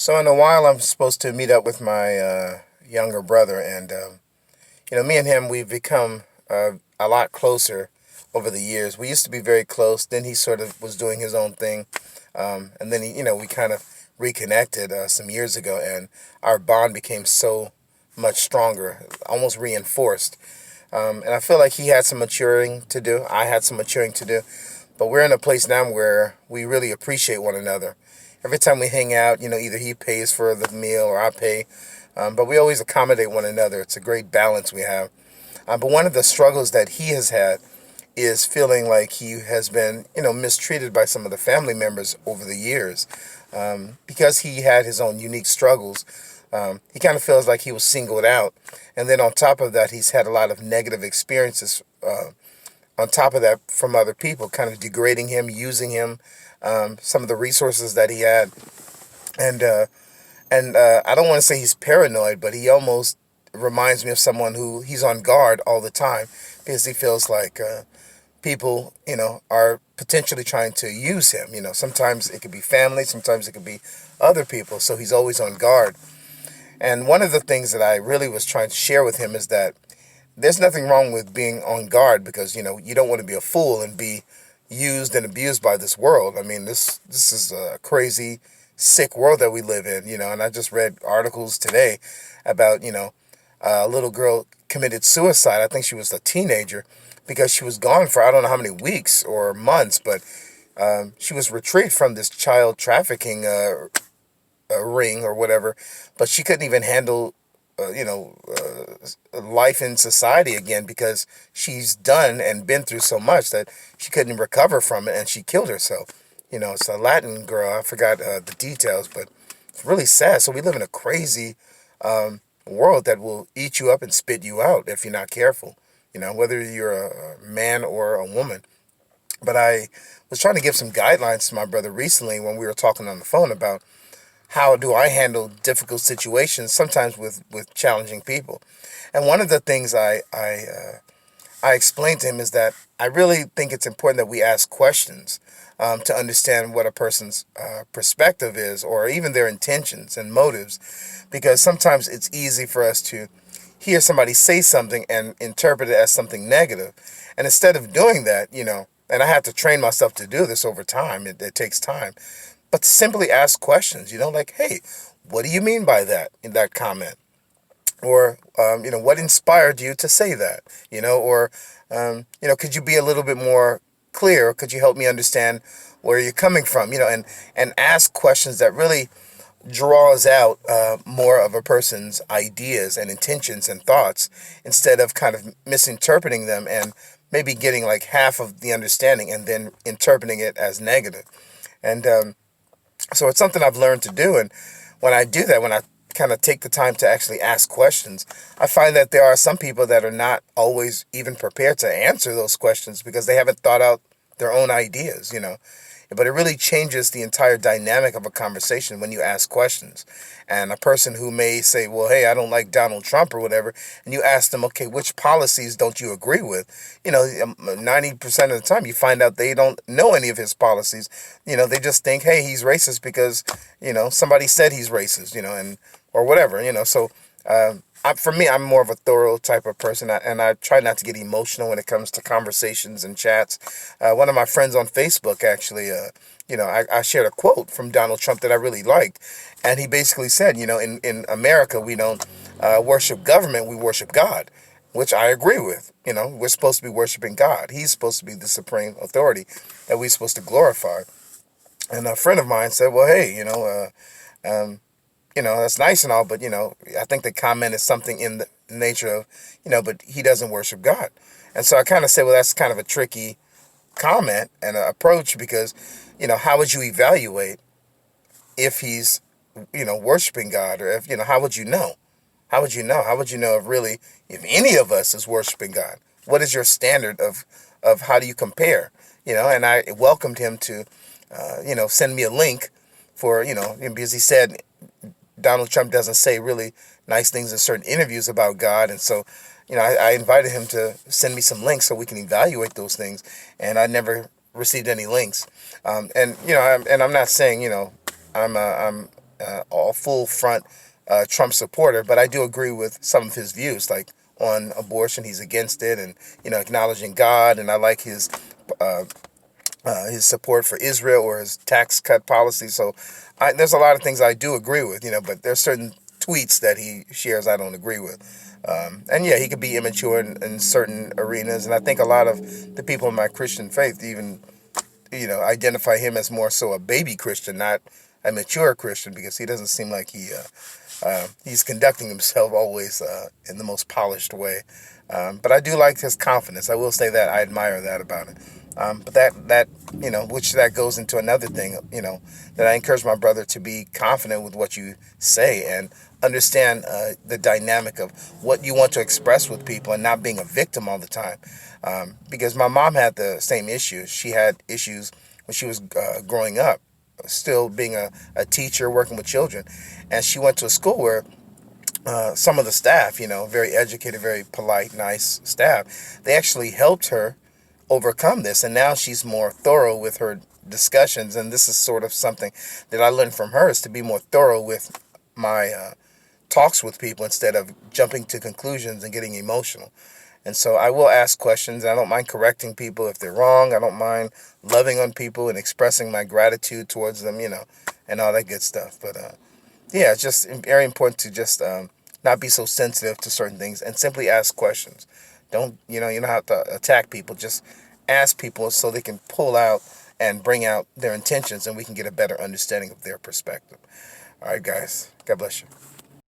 So in a while, I'm supposed to meet up with my younger brother, and me and him, we've become a lot closer over the years. We used to be very close. Then he sort of was doing his own thing, and then we kind of reconnected some years ago, and our bond became so much stronger, almost reinforced. And I feel like he had some maturing to do. I had some maturing to do, but we're in a place now where we really appreciate one another. Every time we hang out, either he pays for the meal or I pay, but we always accommodate one another. It's a great balance we have. But one of the struggles that he has had is feeling like he has been, mistreated by some of the family members over the years. Because he had his own unique struggles, he kind of feels like he was singled out. And then on top of that, he's had a lot of negative experiences on top of that from other people, kind of degrading him, using him, some of the resources that he had. And I don't want to say he's paranoid, but he almost reminds me of someone who he's on guard all the time because he feels like people, are potentially trying to use him. Sometimes it could be family, sometimes it could be other people. So he's always on guard. And one of the things that I really was trying to share with him is that there's nothing wrong with being on guard because, you don't want to be a fool and be used and abused by this world. I mean, this is a crazy, sick world that we live in, and I just read articles today about, a little girl committed suicide. I think she was a teenager because she was gone for I don't know how many weeks or months, but she was retrieved from this child trafficking ring or whatever, but she couldn't even handle, life in society again because she's done and been through so much that she couldn't recover from it, and she killed herself. It's a Latin girl. I forgot the details, but it's really sad. So we live in a crazy world that will eat you up and spit you out if you're not careful. Whether you're a man or a woman. But I was trying to give some guidelines to my brother recently when we were talking on the phone about how do I handle difficult situations, sometimes with challenging people. And one of the things I explained to him is that I really think it's important that we ask questions to understand what a person's perspective is, or even their intentions and motives, because sometimes it's easy for us to hear somebody say something and interpret it as something negative. And instead of doing that, and I have to train myself to do this over time, it takes time, but simply ask questions, like, hey, what do you mean by that in that comment? Or, what inspired you to say that? Or, could you be a little bit more clear? Could you help me understand where you're coming from? And ask questions that really draws out more of a person's ideas and intentions and thoughts instead of kind of misinterpreting them and maybe getting like half of the understanding and then interpreting it as negative. And so it's something I've learned to do. And when I do that, when I kind of take the time to actually ask questions, I find that there are some people that are not always even prepared to answer those questions because they haven't thought out their own ideas. But it really changes the entire dynamic of a conversation when you ask questions. And a person who may say, well, hey, I don't like Donald Trump or whatever, and you ask them, okay, which policies don't you agree with? 90% of the time you find out they don't know any of his policies. They just think, hey, he's racist because, somebody said he's racist, and or whatever. So for me, I'm more of a thorough type of person, and I try not to get emotional when it comes to conversations and chats. One of my friends on Facebook actually, I shared a quote from Donald Trump that I really liked, and he basically said, in America, we don't worship government, we worship God, which I agree with. We're supposed to be worshiping God. He's supposed to be the supreme authority that we're supposed to glorify. And a friend of mine said, well, hey, that's nice and all, but, I think the comment is something in the nature of, but he doesn't worship God. And so I kind of say, well, that's kind of a tricky comment and approach because, how would you evaluate if he's, worshiping God, or if, how would you know? How would you know? How would you know if any of us is worshiping God? What is your standard of how do you compare? And I welcomed him to, send me a link for, because he said Donald Trump doesn't say really nice things in certain interviews about God. And so, I invited him to send me some links so we can evaluate those things. And I never received any links. And I'm not saying, I'm all full front Trump supporter, but I do agree with some of his views, like on abortion. He's against it, and acknowledging God, and I like uh, his support for Israel or his tax cut policy. So there's a lot of things I do agree with, but there's certain tweets that he shares I don't agree with. And yeah, he could be immature in certain arenas, and I think a lot of the people in my Christian faith even identify him as more so a baby Christian, not a mature Christian, because he doesn't seem like he's conducting himself always in the most polished way. But I do like his confidence. I will say that I admire that about it. But that which that goes into another thing, that I encourage my brother to be confident with what you say and understand the dynamic of what you want to express with people and not being a victim all the time. Because my mom had the same issues. She had issues when she was growing up, still being a teacher, working with children. And she went to a school where some of the staff, very educated, very polite, nice staff, they actually helped her overcome this. And now she's more thorough with her discussions. And this is sort of something that I learned from her, is to be more thorough with my talks with people instead of jumping to conclusions and getting emotional. And so I will ask questions. I don't mind correcting people if they're wrong. I don't mind loving on people and expressing my gratitude towards them, and all that good stuff. But yeah, it's just very important to just not be so sensitive to certain things and simply ask questions. You don't have to attack people. Just ask people so they can pull out and bring out their intentions, and we can get a better understanding of their perspective. All right, guys. God bless you.